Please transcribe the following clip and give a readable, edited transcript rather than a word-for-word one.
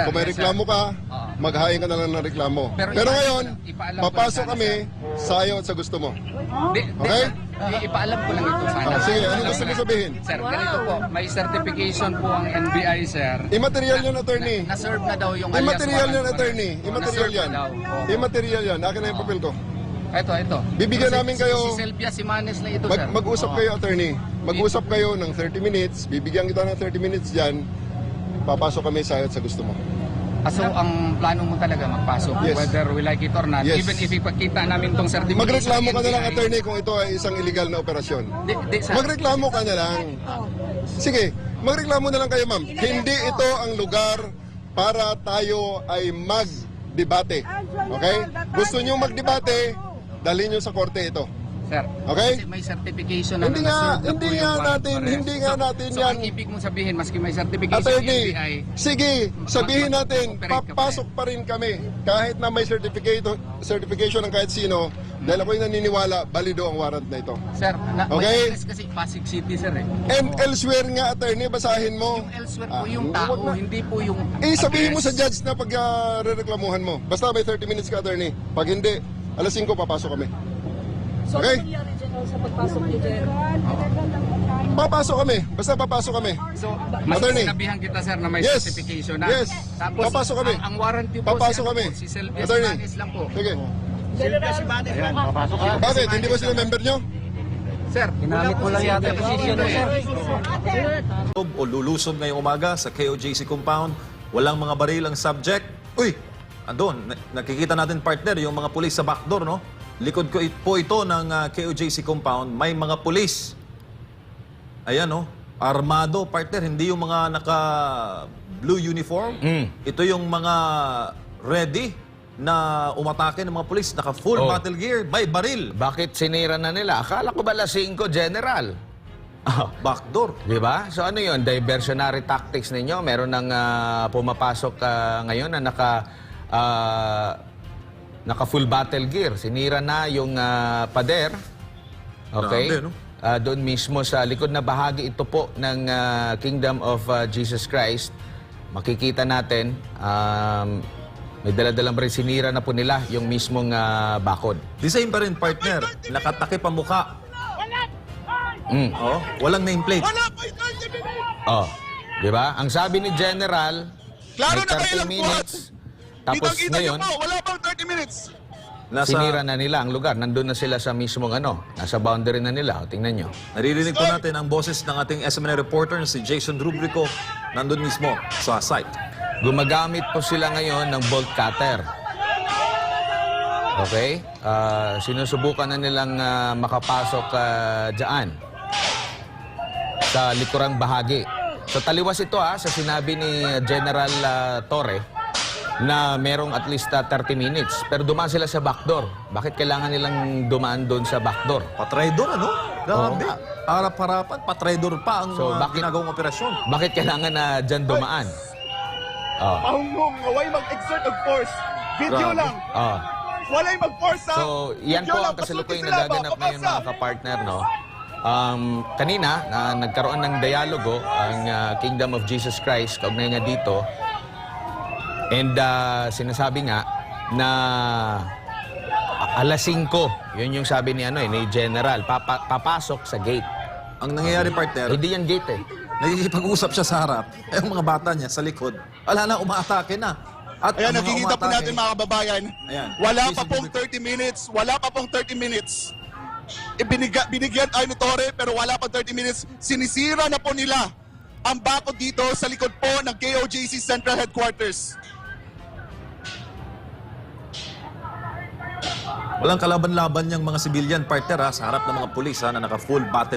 Kung may reklamo ka, maghain ka na lang ng reklamo. Pero ngayon, papasok kami sa ayaw at sa gusto mo. Okay? Ipaalam ko lang ito sana. Sige, ano gusto mo sabihin? Sir, ganito po, may certification po ang NBI, sir. Immaterial yun, attorney. Na-serve na daw yung alias Immaterial warrant yun, attorney. warrant. Immaterial Na-serve yan. na daw. Oo. Immaterial yan. Akin na yung papel ko. Ito. Bibigyan namin kayo. Si Selvia Simanes na ito, sir. Mag-usap kayo, attorney. Mag-usap kayo ng 30 minutes. Bibigyan kita ng 30 minutes dyan. Papasok kami sa ayaw at sa gusto mo. So, ang plano mo talaga magpasok, Yes. whether we like it or not, Yes. even if ipagkita namin tong certification. Magreklamo ka na lang, NBI. attorney, kung ito ay isang illegal na operasyon. Sir. Magreklamo ka na lang. Sige, magreklamo na lang kayo, ma'am. Hindi ito ang lugar para tayo ay mag-debate. Okay? Gusto nyo mag-debate, dalhin nyo sa korte ito. Sir, Okay? kasi may certification na Hindi na-serve na po nga yung warrant natin, arrest. hindi nga natin So, yan. ang ibig mong sabihin, maski may certification ng Attorney, NBI, sige, sabihin natin, mag-operate ka pa papasok pa rin kami. Kahit na may certification ng kahit sino, dahil ako'y naniniwala, balido ang warrant na ito. sir, Okay. may address kasi Pasig City, sir, eh. And elsewhere nga, attorney, basahin mo. Yung elsewhere po yung tao, wag na. hindi po yung Sabihin mo sa address. judge na pag rereklamuhan mo. Basta may 30 minutes ka, attorney. Pag hindi, alas 5 papasok kami. So, Okay. ano nangyari dyan sa pagpasok ni Jen? Papasok kami. Basta papasok kami. So, mas Attorney. sinabihan kita, sir, na may Yes. certification na. Yes. Tapos, Papasok kami. Ang warranty po, Papasok si, kami. si Selvia Attorney. Simanes lang po. Sige. Ayan, papasok ka. Bakit? Hindi ba sila member nyo? Sir, ginamit mo lang yata yung position na, sir. O lulusob ngayong umaga sa KOJC compound. Walang mga baril ang subject. Uy! Andun, nakikita natin partner, yung mga pulis sa backdoor, no? Likod ko po ito ng KOJC compound. May mga pulis. Ayan, no? Armado, partner. Hindi yung mga naka-blue uniform. Ito yung mga ready na umatake ng mga pulis. Naka-full Oh. battle gear, may baril. Bakit sinira na nila? Akala ko ba 5, General? Backdoor. Di ba? So ano yun? Diversionary tactics ninyo? Meron ng pumapasok ngayon na naka full battle gear. Sinira na yung pader. Okay? Grabe, no? Doon mismo sa likod na bahagi ito po ng Kingdom of Jesus Christ. Makikita natin, may daladalang rin sinira na po nila yung mismong bakod. The same pa rin, partner. Nakatakip ang mukha. Oh, walang nameplate. Oh, di ba? Ang sabi ni General, Klaro may na kayo 30 lang minutes. Tapos Kitang-kita niyo ngayon, po, wala pang 30 minutes. sinira na nila ang lugar. Nandun na sila sa mismong nasa boundary na nila. O, tingnan nyo. Naririnig po natin ang boses ng ating SMNI reporter na si Jason Rubrico nandun mismo sa site. Gumagamit po sila ngayon ng bolt cutter. Okay? Sinusubukan na nilang makapasok dyan sa likurang bahagi. So taliwas ito sa sinabi ni General Torre na merong at least 30 minutes. Pero dumaan sila sa backdoor. Bakit kailangan nilang dumaan doon sa backdoor? Patraidor, ano? Grabe. Oo. Harap-harapan, patraidor pa ang So, bakit- ginagawang operasyon. Bakit kailangan na dyan dumaan? Oh. Pahungong, away mag-exert of force. Video Grabe. lang. Oh. Walay mag-force ha. So, yan Video po lang, ang kasalukuyang pasukin sila, nagaganap ngayon papasa. mga kapartner, no? Kanina, nagkaroon ng dialogo ang Kingdom of Jesus Christ, kaugnay nga dito. And sinasabi nga na alas 5, yun yung sabi ni ni General, papasok sa gate. Ang nangyayari, partner, Hindi yan gate eh. nakikipag-usap siya sa harap. Eh, yung mga bata niya sa likod, wala na, umaatake na. At Ayan, ang mga nakikita po umaatake- natin mga kababayan. Ayan. Wala pa Jason pong Rubrico. 30 minutes. Wala pa pong 30 minutes. Binigyan tayo ni Torre pero wala pa 30 minutes. Sinisira na po nila ang bakod dito sa likod po ng KOJC Central Headquarters. Walang kalaban-laban niyang mga sibilyan, partner, sa harap ng mga pulis na naka-full battle